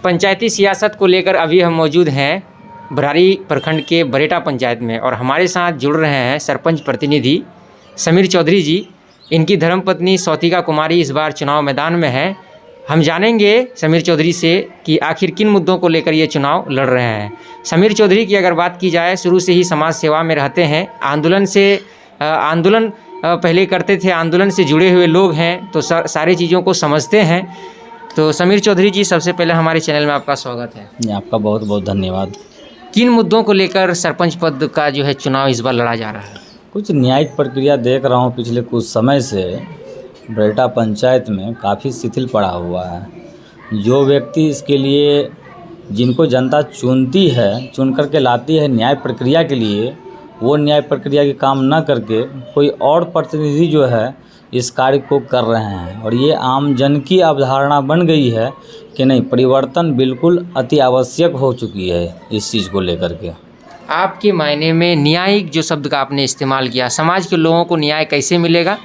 पंचायती सियासत को लेकर अभी हम मौजूद हैं बरारी प्रखंड के बरेटा पंचायत में और हमारे साथ जुड़ रहे हैं सरपंच प्रतिनिधि समीर चौधरी जी। इनकी धर्मपत्नी सौतिका कुमारी इस बार चुनाव मैदान में है। हम जानेंगे समीर चौधरी से कि आखिर किन मुद्दों को लेकर ये चुनाव लड़ रहे हैं। समीर चौधरी की अगर बात की जाए, शुरू से ही समाज सेवा में रहते हैं, आंदोलन पहले करते थे, आंदोलन से जुड़े हुए लोग हैं तो सारी चीज़ों को समझते हैं। तो समीर चौधरी जी, सबसे पहले हमारे चैनल में आपका स्वागत है। आपका बहुत बहुत धन्यवाद। किन मुद्दों को लेकर सरपंच पद का जो है चुनाव इस बार लड़ा जा रहा है? कुछ न्यायिक प्रक्रिया देख रहा हूँ पिछले कुछ समय से बरेटा पंचायत में काफ़ी शिथिल पड़ा हुआ है। जो व्यक्ति इसके लिए, जिनको जनता चुनती है, चुन करके लाती है न्याय प्रक्रिया के लिए, वो न्याय प्रक्रिया के काम न करके कोई और प्रतिनिधि जो है इस कार्य को कर रहे हैं। और ये आम जन की अवधारणा बन गई है कि नहीं, परिवर्तन बिल्कुल अति आवश्यक हो चुकी है इस चीज़ को लेकर के। आपके मायने में न्यायिक जो शब्द का आपने इस्तेमाल किया, समाज के लोगों को न्याय कैसे मिलेगा?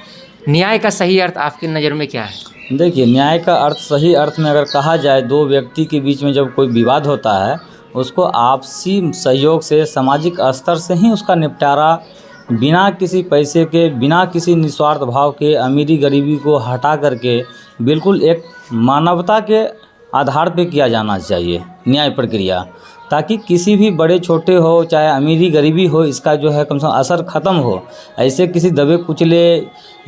न्याय का सही अर्थ आपकी नज़र में क्या है? देखिए, न्याय का अर्थ सही अर्थ में अगर कहा जाए, दो व्यक्ति के बीच में जब कोई विवाद होता है उसको आपसी सहयोग से, सामाजिक स्तर से ही उसका निपटारा बिना किसी पैसे के, बिना किसी निस्वार्थ भाव के, अमीरी गरीबी को हटा करके बिल्कुल एक मानवता के आधार पे किया जाना चाहिए न्याय प्रक्रिया, ताकि किसी भी बड़े छोटे हो, चाहे अमीरी गरीबी हो, इसका जो है कम से कम असर ख़त्म हो। ऐसे किसी दबे कुचले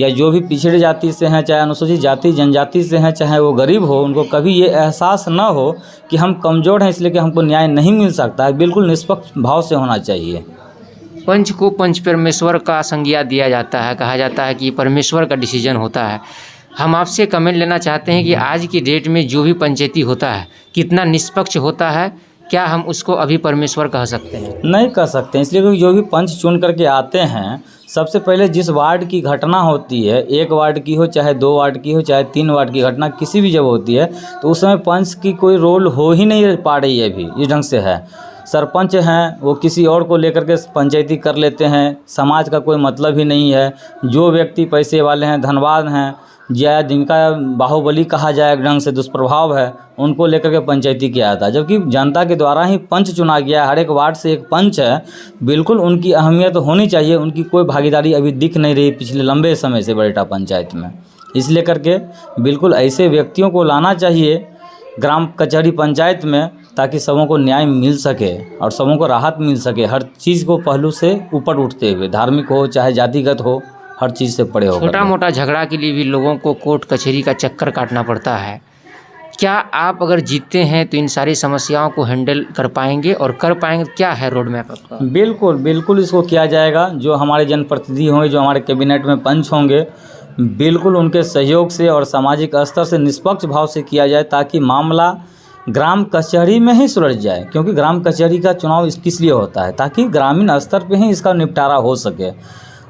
या जो भी पिछड़े जाति से हैं, चाहे अनुसूचित जाति जनजाति से हैं, चाहे वो गरीब हो, उनको कभी ये एहसास ना हो कि हम कमज़ोर हैं इसलिए कि हमको न्याय नहीं मिल सकता है। बिल्कुल निष्पक्ष भाव से होना चाहिए। पंच को पंच परमेश्वर का संज्ञा दिया जाता है, कहा जाता है कि परमेश्वर का डिसीजन होता है। हम आपसे कमेंट लेना चाहते हैं कि आज की डेट में जो भी पंचायती होता है कितना निष्पक्ष होता है? क्या हम उसको अभी परमेश्वर कह सकते हैं? नहीं कह सकते, इसलिए क्योंकि जो भी पंच चुन करके आते हैं, सबसे पहले जिस वार्ड की घटना होती है, 1 वार्ड की हो, चाहे 2 वार्ड की हो, चाहे 3 वार्ड की घटना किसी भी जब होती है, तो उस समय पंच की कोई रोल हो ही नहीं पा रही है। अभी इस ढंग से है, सरपंच हैं वो किसी और को लेकर के पंचायती कर लेते हैं, समाज का कोई मतलब ही नहीं है। जो व्यक्ति पैसे वाले हैं, धनवान हैं, या जिनका बाहुबली कहा जाए, ढंग से दुष्प्रभाव है, उनको लेकर के पंचायती किया जाता है। जबकि जनता के द्वारा ही पंच चुना गया, हर एक वार्ड से एक पंच है। बिल्कुल उनकी अहमियत होनी चाहिए। उनकी कोई भागीदारी अभी दिख नहीं रही पिछले लंबे समय से बरेटा पंचायत में। इसलिए करके बिल्कुल ऐसे व्यक्तियों को लाना चाहिए ग्राम कचहरी पंचायत में, ताकि सबों को न्याय मिल सके और सबों को राहत मिल सके, हर चीज़ को पहलू से ऊपर उठते हुए, धार्मिक हो चाहे जातिगत हो, हर चीज़ से पड़े हो। छोटा मोटा झगड़ा के लिए भी लोगों को कोर्ट कचहरी का चक्कर काटना पड़ता है। क्या आप अगर जीतते हैं तो इन सारी समस्याओं को हैंडल कर पाएंगे और कर पाएंगे? क्या है रोड मैप आपका? बिल्कुल बिल्कुल इसको किया जाएगा। जो हमारे जनप्रतिनिधि होंगे, जो हमारे कैबिनेट में पंच होंगे, बिल्कुल उनके सहयोग से और सामाजिक स्तर से निष्पक्ष भाव से किया जाए, ताकि मामला ग्राम कचहरी में ही सुलझ जाए। क्योंकि ग्राम कचहरी का चुनाव किस लिए होता है? ताकि ग्रामीण स्तर पे ही इसका निपटारा हो सके।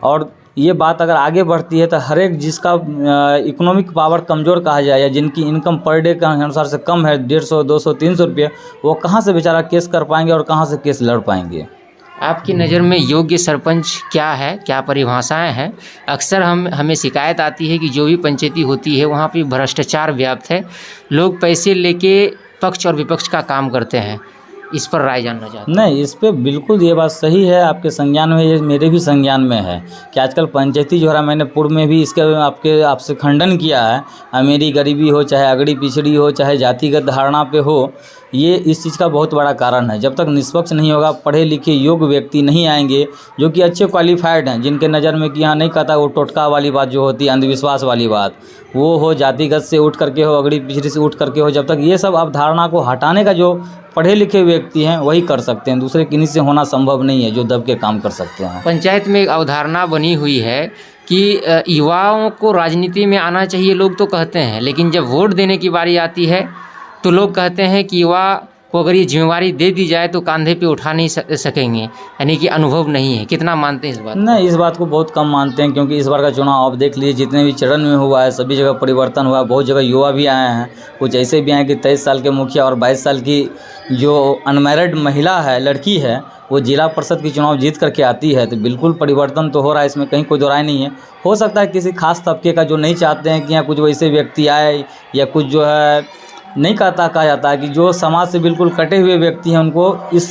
और ये बात अगर आगे बढ़ती है तो हर एक जिसका इकोनॉमिक पावर कमज़ोर कहा जाए, या जिनकी इनकम पर डे के अनुसार से कम है, 150, 200, 300 रुपये, वो कहाँ से बेचारा केस कर पाएंगे और कहाँ से केस लड़ पाएंगे? आपकी नज़र में योग्य सरपंच क्या है? क्या परिभाषाएं हैं? अक्सर हमें शिकायत आती है कि जो भी पंचायती होती है वहाँ पे भ्रष्टाचार व्याप्त है, लोग पैसे लेके पक्ष और विपक्ष का काम करते हैं। इस पर राय जानना चाहते हैं। नहीं, इस पे बिल्कुल ये बात सही है, आपके संज्ञान में, ये मेरे भी संज्ञान में है कि आजकल पंचायती जो है, मैंने पूर्व में भी इसके आपसे खंडन किया है। अमीरी गरीबी हो, चाहे अगड़ी पिछड़ी हो, चाहे जातिगत धारणा पे हो, ये इस चीज़ का बहुत बड़ा कारण है। जब तक निष्पक्ष नहीं होगा, पढ़े लिखे योग्य व्यक्ति नहीं आएंगे जो कि अच्छे क्वालिफाइड हैं, जिनके नज़र में कि यहाँ नहीं कहता वो टोटका वाली बात जो होती है, अंधविश्वास वाली बात, वो हो, जातिगत से उठ करके हो, अगड़ी पिछड़ी से उठ करके हो, जब तक ये सब अवधारणा को हटाने का जो पढ़े लिखे व्यक्ति हैं वही कर सकते हैं। दूसरे किन्हीं से होना संभव नहीं है जो दब के काम कर सकते हैं। पंचायत में एक अवधारणा बनी हुई है कि युवाओं को राजनीति में आना चाहिए, लोग तो कहते हैं, लेकिन जब वोट देने की बारी आती है तो लोग कहते हैं कि युवा को अगर ये जिम्मेवारी दे दी जाए तो कंधे पे उठा नहीं सकेंगे, यानी कि अनुभव नहीं है। कितना मानते हैं इस बात? नहीं, इस बात को बहुत कम मानते हैं, क्योंकि इस बार का चुनाव आप देख लीजिए, जितने भी चरण में हुआ है सभी जगह परिवर्तन हुआ है। बहुत जगह युवा भी आए हैं, कुछ ऐसे भी आए कि 23 साल के मुखिया और 22 साल की जो अनमैरिड महिला है, लड़की है, वो जिला परिषद की चुनाव जीत करके आती है। तो बिल्कुल परिवर्तन तो हो रहा है, इसमें कहीं कोई दो राय नहीं है। हो सकता है किसी खास तबके का जो नहीं चाहते हैं कि यहाँ कुछ वैसे व्यक्ति आए, या कुछ जो है नहीं कहा जाता है कि जो समाज से बिल्कुल कटे हुए व्यक्ति हैं उनको इस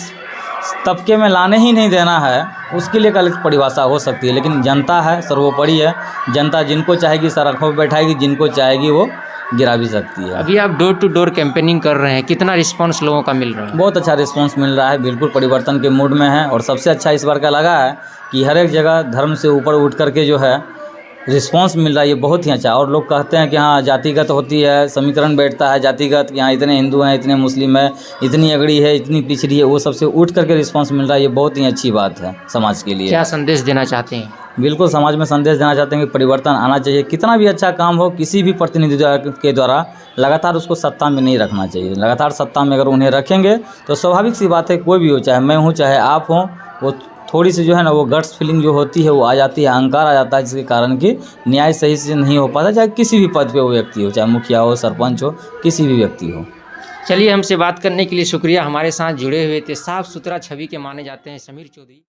तबके में लाने ही नहीं देना है, उसके लिए अलग परिभाषा हो सकती है। लेकिन जनता है, सर्वोपरि है। जनता जिनको चाहेगी सड़कों पर बैठाएगी, जिनको चाहेगी वो गिरा भी सकती है। अभी आप डोर टू डोर कैंपेनिंग कर रहे हैं, कितना रिस्पांस लोगों का मिल रहा है? बहुत अच्छा रिस्पांस मिल रहा है, बिल्कुल परिवर्तन के मूड में है। और सबसे अच्छा इस बार का लगा है कि हर एक जगह धर्म से ऊपर उठ करके जो है रिस्पांस मिल रहा है, ये बहुत ही अच्छा। और लोग कहते हैं कि हाँ जातिगत होती है, समीकरण बैठता है जातिगत, यहाँ इतने हिंदू हैं, इतने मुस्लिम हैं, इतनी अगड़ी है, इतनी पिछड़ी है, वो सबसे उठ करके रिस्पांस मिल रहा है, ये बहुत ही अच्छी बात है समाज के लिए। क्या संदेश देना चाहते हैं? बिल्कुल समाज में संदेश देना चाहते हैं कि परिवर्तन आना चाहिए। कितना भी अच्छा काम हो किसी भी प्रतिनिधि के द्वारा लगातार उसको सत्ता में नहीं रखना चाहिए। लगातार सत्ता में अगर उन्हें रखेंगे तो स्वाभाविक सी बात है, कोई भी हो, चाहे मैं हूँ चाहे आप हों, वो थोड़ी सी जो है ना वो गट्स फीलिंग जो होती है वो आ जाती है, अहंकार आ जाता है, जिसके कारण कि न्याय सही से नहीं हो पाता, चाहे किसी भी पद पे वो व्यक्ति हो, चाहे मुखिया हो, सरपंच हो, किसी भी व्यक्ति हो। चलिए, हमसे बात करने के लिए शुक्रिया। हमारे साथ जुड़े हुए थे, साफ सुथरा छवि के माने जाते हैं समीर चौधरी।